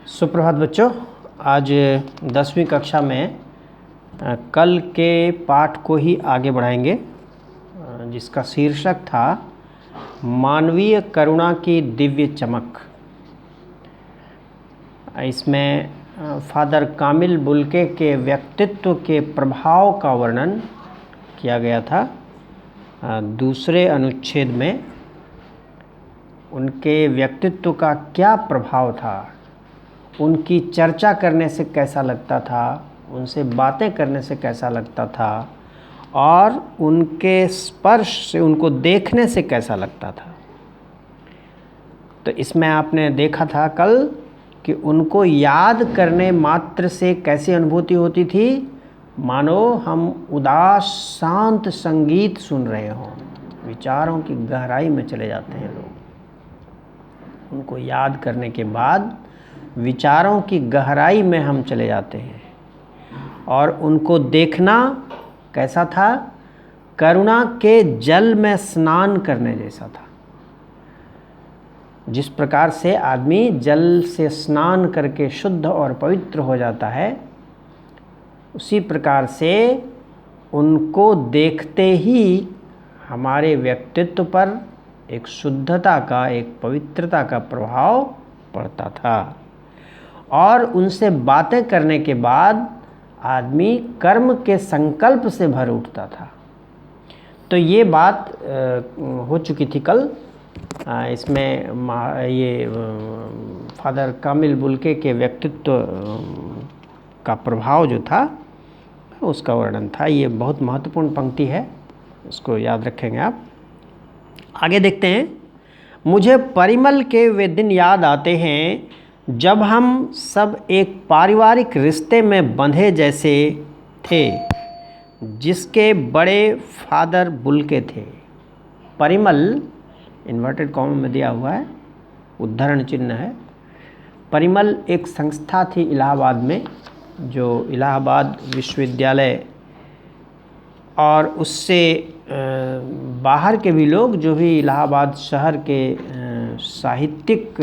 सुप्रभात बच्चों। आज 10वीं कक्षा में कल के पाठ को ही आगे बढ़ाएंगे, जिसका शीर्षक था मानवीय करुणा की दिव्य चमक। इसमें फादर कामिल बुल्के के व्यक्तित्व के प्रभाव का वर्णन किया गया था। दूसरे अनुच्छेद में उनके व्यक्तित्व का क्या प्रभाव था, उनकी चर्चा करने से कैसा लगता था, उनसे बातें करने से कैसा लगता था और उनके स्पर्श से, उनको देखने से कैसा लगता था। तो इसमें आपने देखा था कल कि उनको याद करने मात्र से कैसी अनुभूति होती थी, मानो हम उदास शांत संगीत सुन रहे हों, विचारों की गहराई में चले जाते हैं लोग। उनको याद करने के बाद विचारों की गहराई में हम चले जाते हैं। और उनको देखना कैसा था, करुणा के जल में स्नान करने जैसा था। जिस प्रकार से आदमी जल से स्नान करके शुद्ध और पवित्र हो जाता है, उसी प्रकार से उनको देखते ही हमारे व्यक्तित्व पर एक शुद्धता का, एक पवित्रता का प्रभाव पड़ता था। और उनसे बातें करने के बाद आदमी कर्म के संकल्प से भर उठता था। तो ये बात हो चुकी थी कल। इसमें ये फादर कामिल बुल्के के व्यक्तित्व का प्रभाव जो था उसका वर्णन था। ये बहुत महत्वपूर्ण पंक्ति है, उसको याद रखेंगे आप। आगे देखते हैं। मुझे परिमल के वे दिन याद आते हैं जब हम सब एक पारिवारिक रिश्ते में बंधे जैसे थे, जिसके बड़े फादर बुल्के थे। परिमल इन्वर्टेड कॉमा में दिया हुआ है, उद्धरण चिन्ह है। परिमल एक संस्था थी इलाहाबाद में, जो इलाहाबाद विश्वविद्यालय और उससे बाहर के भी लोग जो भी इलाहाबाद शहर के साहित्यिक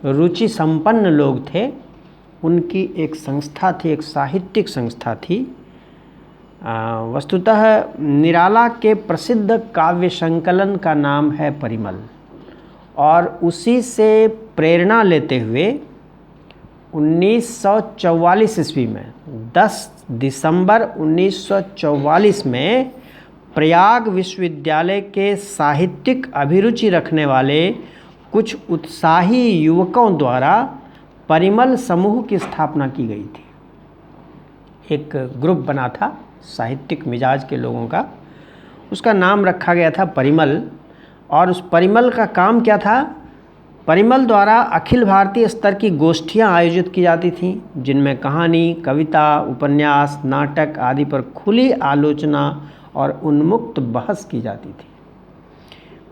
रुचि संपन्न लोग थे, उनकी एक संस्था थी, एक साहित्यिक संस्था थी। वस्तुतः निराला के प्रसिद्ध काव्य संकलन का नाम है परिमल, और उसी से प्रेरणा लेते हुए 1944 ईस्वी में 10 दिसंबर 1944 में प्रयाग विश्वविद्यालय के साहित्यिक अभिरुचि रखने वाले कुछ उत्साही युवकों द्वारा परिमल समूह की स्थापना की गई थी। एक ग्रुप बना था साहित्यिक मिजाज के लोगों का, उसका नाम रखा गया था परिमल। और उस परिमल का काम क्या था? परिमल द्वारा अखिल भारतीय स्तर की गोष्ठियां आयोजित की जाती थीं, जिनमें कहानी, कविता, उपन्यास, नाटक आदि पर खुली आलोचना और उन्मुक्त बहस की जाती थी।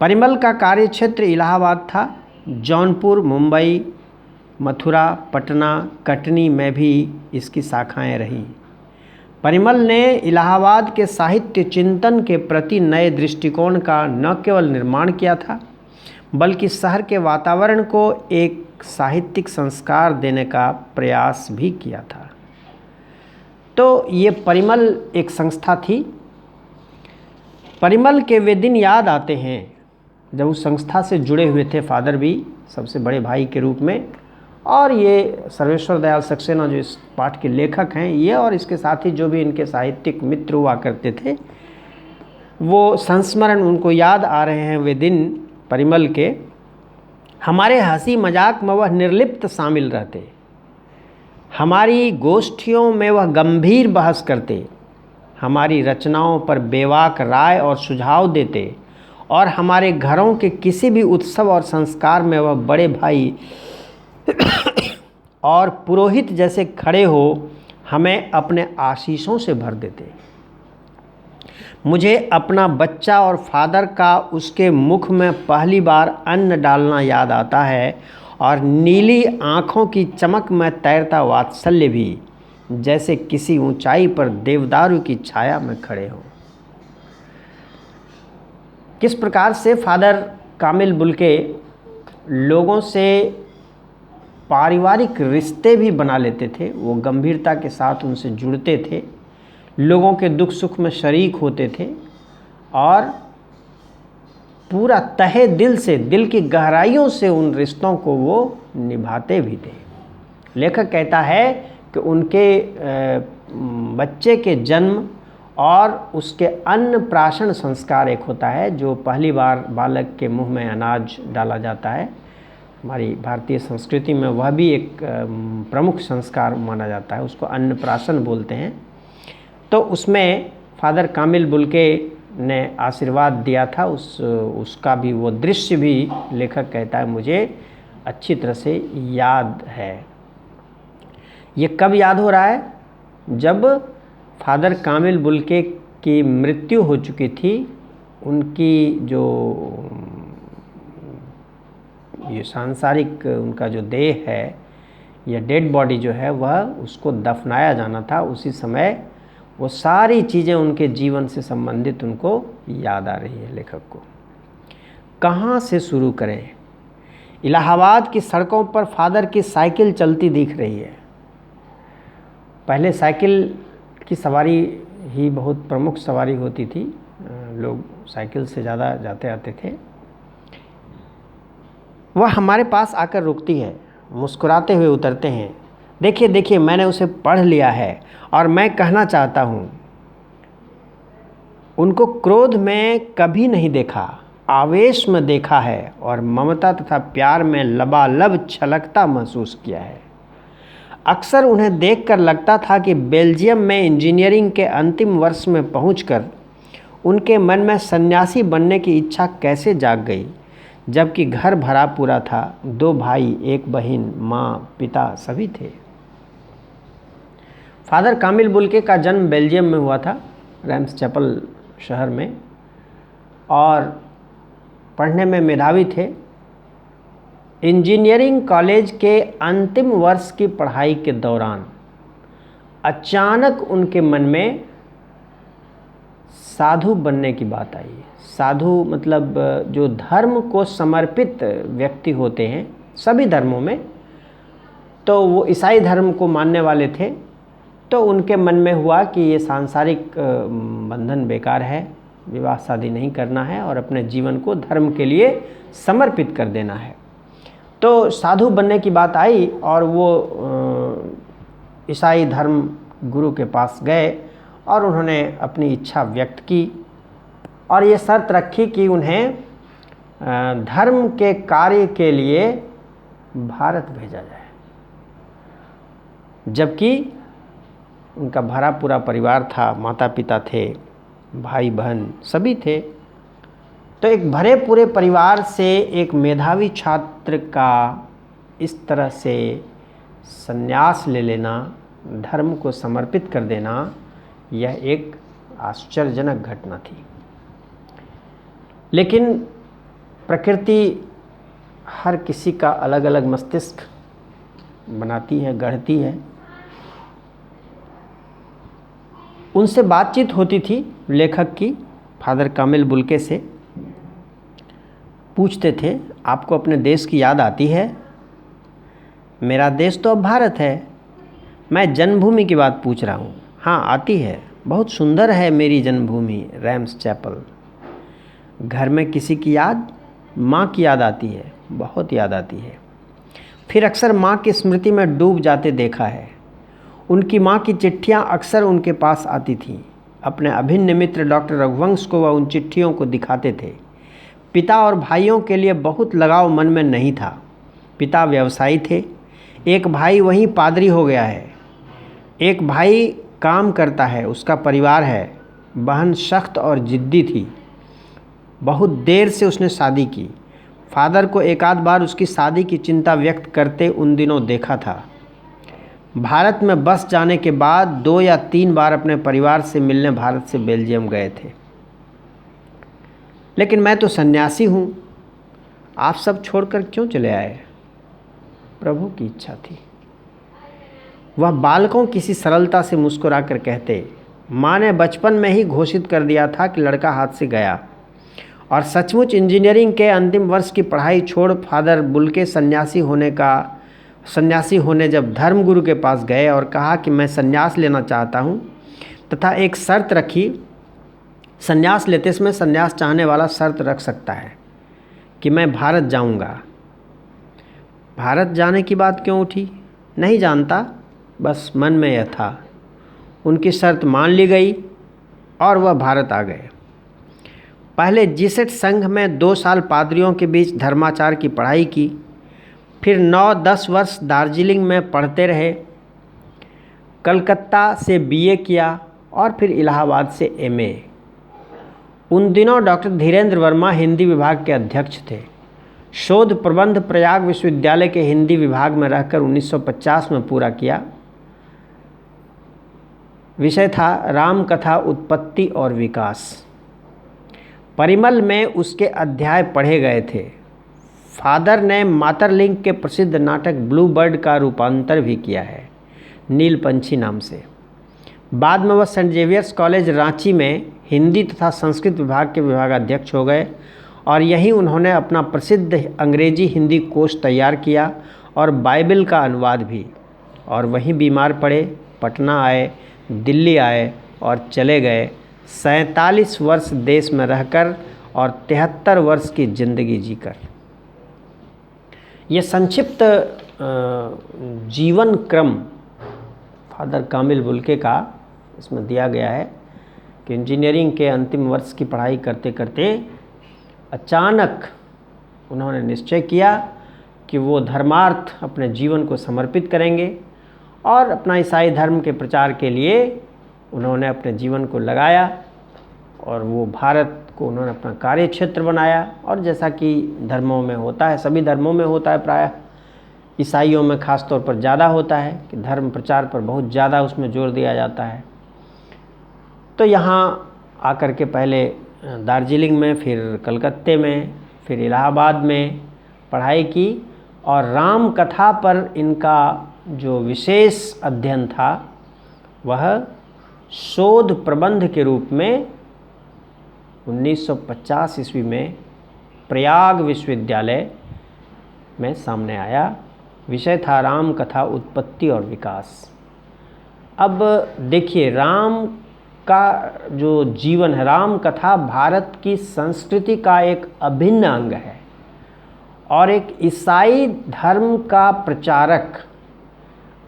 परिमल का कार्यक्षेत्र इलाहाबाद था। जौनपुर, मुंबई, मथुरा, पटना, कटनी में भी इसकी शाखाएं रहीं। परिमल ने इलाहाबाद के साहित्य चिंतन के प्रति नए दृष्टिकोण का न केवल निर्माण किया था, बल्कि शहर के वातावरण को एक साहित्यिक संस्कार देने का प्रयास भी किया था। तो ये परिमल एक संस्था थी। परिमल के वे दिन याद आते हैं जब उस संस्था से जुड़े हुए थे फादर भी, सबसे बड़े भाई के रूप में। और ये सर्वेश्वर दयाल सक्सेना जो इस पाठ के लेखक हैं, ये और इसके साथ ही जो भी इनके साहित्यिक मित्र हुआ करते थे, वो संस्मरण उनको याद आ रहे हैं वे दिन परिमल के। हमारे हंसी मजाक में वह निर्लिप्त शामिल रहते, हमारी गोष्ठियों में वह गंभीर बहस करते, हमारी रचनाओं पर बेबाक राय और सुझाव देते, और हमारे घरों के किसी भी उत्सव और संस्कार में वह बड़े भाई और पुरोहित जैसे खड़े हो हमें अपने आशीषों से भर देते। मुझे अपना बच्चा और फादर का उसके मुख में पहली बार अन्न डालना याद आता है, और नीली आँखों की चमक में तैरता वात्सल्य भी, जैसे किसी ऊंचाई पर देवदारू की छाया में खड़े हों। किस प्रकार से फादर कामिल बुल्के लोगों से पारिवारिक रिश्ते भी बना लेते थे। वो गंभीरता के साथ उनसे जुड़ते थे, लोगों के दुख सुख में शरीक होते थे और पूरा तहे दिल से, दिल की गहराइयों से उन रिश्तों को वो निभाते भी थे। लेखक कहता है कि उनके बच्चे के जन्म और उसके अन्नप्राशन संस्कार एक होता है, जो पहली बार बालक के मुंह में अनाज डाला जाता है। हमारी भारतीय संस्कृति में वह भी एक प्रमुख संस्कार माना जाता है, उसको अन्नप्राशन बोलते हैं। तो उसमें फादर कामिल बुल्के ने आशीर्वाद दिया था, उसका भी वो दृश्य भी लेखक कहता है मुझे अच्छी तरह से याद है। ये कब याद हो रहा है? जब फादर कामिल बुल्के की मृत्यु हो चुकी थी। उनकी जो ये सांसारिक उनका जो देह है या डेड बॉडी जो है वह उसको दफनाया जाना था। उसी समय वो सारी चीज़ें उनके जीवन से संबंधित उनको याद आ रही है लेखक को। कहाँ से शुरू करें? इलाहाबाद की सड़कों पर फादर की साइकिल चलती दिख रही है। पहले साइकिल की सवारी ही बहुत प्रमुख सवारी होती थी, लोग साइकिल से ज़्यादा जाते आते थे। वह हमारे पास आकर रुकती है, मुस्कुराते हुए उतरते हैं। देखिए देखिए, मैंने उसे पढ़ लिया है और मैं कहना चाहता हूँ। उनको क्रोध में कभी नहीं देखा, आवेश में देखा है और ममता तथा प्यार में लबालब छलकता महसूस किया है। अक्सर उन्हें देखकर लगता था कि बेल्जियम में इंजीनियरिंग के अंतिम वर्ष में पहुंचकर उनके मन में सन्यासी बनने की इच्छा कैसे जाग गई, जबकि घर भरा पूरा था। 2 भाई, 1 बहन, माँ, पिता सभी थे। फादर कामिल बुल्के का जन्म बेल्जियम में हुआ था, रैम्स चैपल शहर में, और पढ़ने में मेधावी थे। इंजीनियरिंग कॉलेज के अंतिम वर्ष की पढ़ाई के दौरान अचानक उनके मन में साधु बनने की बात आई। साधु मतलब जो धर्म को समर्पित व्यक्ति होते हैं सभी धर्मों में, तो वो ईसाई धर्म को मानने वाले थे। तो उनके मन में हुआ कि ये सांसारिक बंधन बेकार है, विवाह शादी नहीं करना है और अपने जीवन को धर्म के लिए समर्पित कर देना है। तो साधु बनने की बात आई और वो ईसाई धर्म गुरु के पास गए और उन्होंने अपनी इच्छा व्यक्त की और ये शर्त रखी कि उन्हें धर्म के कार्य के लिए भारत भेजा जाए। जबकि उनका भरा पूरा परिवार था, माता पिता थे, भाई बहन सभी थे। तो एक भरे पूरे परिवार से एक मेधावी छात्र का इस तरह से संन्यास ले लेना, धर्म को समर्पित कर देना, यह एक आश्चर्यजनक घटना थी। लेकिन प्रकृति हर किसी का अलग अलग मस्तिष्क बनाती है, गढ़ती है। उनसे बातचीत होती थी लेखक की फादर कामिल बुल्के से। पूछते थे, आपको अपने देश की याद आती है? मेरा देश तो अब भारत है। मैं जन्मभूमि की बात पूछ रहा हूँ। हाँ, आती है, बहुत सुंदर है मेरी जन्मभूमि रैम्स चैपल। घर में किसी की याद? माँ की याद आती है, बहुत याद आती है। फिर अक्सर माँ की स्मृति में डूब जाते देखा है। उनकी माँ की चिट्ठियाँ अक्सर उनके पास आती थीं। अपने अभिन्न मित्र डॉक्टर रघुवंश को वह उन चिट्ठियों को दिखाते थे। पिता और भाइयों के लिए बहुत लगाव मन में नहीं था। पिता व्यवसायी थे, एक भाई वहीं पादरी हो गया है, एक भाई काम करता है, उसका परिवार है। बहन सख्त और जिद्दी थी, बहुत देर से उसने शादी की। फादर को एक आध बार उसकी शादी की चिंता व्यक्त करते उन दिनों देखा था। भारत में बस जाने के बाद 2 या 3 बार अपने परिवार से मिलने भारत से बेल्जियम गए थे। लेकिन मैं तो सन्यासी हूँ, आप सब छोड़कर क्यों चले आए? प्रभु की इच्छा थी। वह बालकों किसी सरलता से मुस्कुरा कर कहते, माँ ने बचपन में ही घोषित कर दिया था कि लड़का हाथ से गया, और सचमुच इंजीनियरिंग के अंतिम वर्ष की पढ़ाई छोड़ फादर बुल्के सन्यासी होने का सन्यासी होने जब धर्मगुरु के पास गए और कहा कि मैं सन्यास लेना चाहता हूँ, तथा एक शर्त रखी। सन्यास लेते समय सन्यास चाहने वाला शर्त रख सकता है कि मैं भारत जाऊँगा। भारत जाने की बात क्यों उठी नहीं जानता, बस मन में यह था। उनकी शर्त मान ली गई और वह भारत आ गए। पहले जीसेट संघ में 2 साल पादरियों के बीच धर्माचार की पढ़ाई की, फिर 9-10 वर्ष दार्जिलिंग में पढ़ते रहे। कलकत्ता से बीए किया और फिर इलाहाबाद से एमए। उन दिनों डॉक्टर धीरेन्द्र वर्मा हिंदी विभाग के अध्यक्ष थे। शोध प्रबंध प्रयाग विश्वविद्यालय के हिंदी विभाग में रहकर 1950 में पूरा किया। विषय था राम कथा उत्पत्ति और विकास। परिमल में उसके अध्याय पढ़े गए थे। फादर ने मातरलिंग के प्रसिद्ध नाटक ब्लू बर्ड का रूपांतर भी किया है, नीलपंछी नाम से। बाद में वह सेंट जेवियर्स कॉलेज रांची में हिंदी तथा संस्कृत विभाग के विभागाध्यक्ष हो गए और यहीं उन्होंने अपना प्रसिद्ध अंग्रेजी हिंदी कोश तैयार किया और बाइबल का अनुवाद भी। और वहीं बीमार पड़े, पटना आए, दिल्ली आए और चले गए। 47 वर्ष देश में रहकर और 73 वर्ष की जिंदगी जीकर। ये संक्षिप्त जीवन क्रम फादर कामिल बुल्के का इसमें दिया गया है कि इंजीनियरिंग के अंतिम वर्ष की पढ़ाई करते करते अचानक उन्होंने निश्चय किया कि वो धर्मार्थ अपने जीवन को समर्पित करेंगे और अपना ईसाई धर्म के प्रचार के लिए उन्होंने अपने जीवन को लगाया और वो भारत को उन्होंने अपना कार्य क्षेत्र बनाया। और जैसा कि धर्मों में होता है, सभी धर्मों में होता है, प्रायः ईसाइयों में ख़ास तौर पर ज़्यादा होता है कि धर्म प्रचार पर बहुत ज़्यादा उसमें जोर दिया जाता है। तो यहाँ आकर के पहले दार्जिलिंग में, फिर कलकत्ते में, फिर इलाहाबाद में पढ़ाई की और राम कथा पर इनका जो विशेष अध्ययन था वह शोध प्रबंध के रूप में 1950 ईस्वी में प्रयाग विश्वविद्यालय में सामने आया। विषय था राम कथा उत्पत्ति और विकास। अब देखिए, राम का जो जीवन है, राम कथा भारत की संस्कृति का एक अभिन्न अंग है और एक ईसाई धर्म का प्रचारक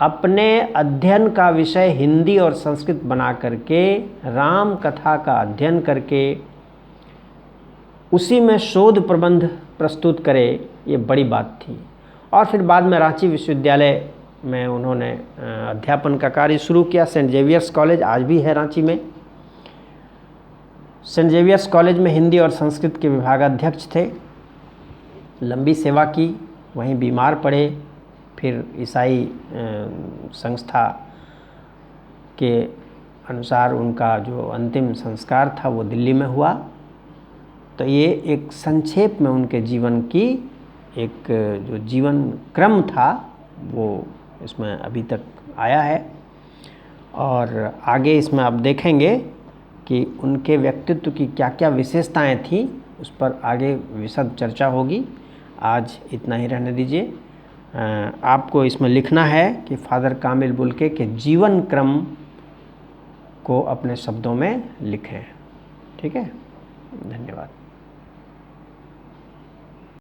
अपने अध्ययन का विषय हिंदी और संस्कृत बना करके राम कथा का अध्ययन करके उसी में शोध प्रबंध प्रस्तुत करे, ये बड़ी बात थी। और फिर बाद में रांची विश्वविद्यालय में उन्होंने अध्यापन का कार्य शुरू किया। सेंट जेवियर्स कॉलेज आज भी है रांची में। सेंट जेवियर्स कॉलेज में हिंदी और संस्कृत के विभागाध्यक्ष थे। लंबी सेवा की, वहीं बीमार पड़े, फिर ईसाई संस्था के अनुसार उनका जो अंतिम संस्कार था वो दिल्ली में हुआ। तो ये एक संक्षेप में उनके जीवन की एक जो जीवन क्रम था वो इसमें अभी तक आया है। और आगे इसमें आप देखेंगे कि उनके व्यक्तित्व की क्या क्या विशेषताएं थी, उस पर आगे विशद चर्चा होगी। आज इतना ही रहने दीजिए। आपको इसमें लिखना है कि फादर कामिल बुल्के के जीवन क्रम को अपने शब्दों में लिखें। ठीक है, धन्यवाद।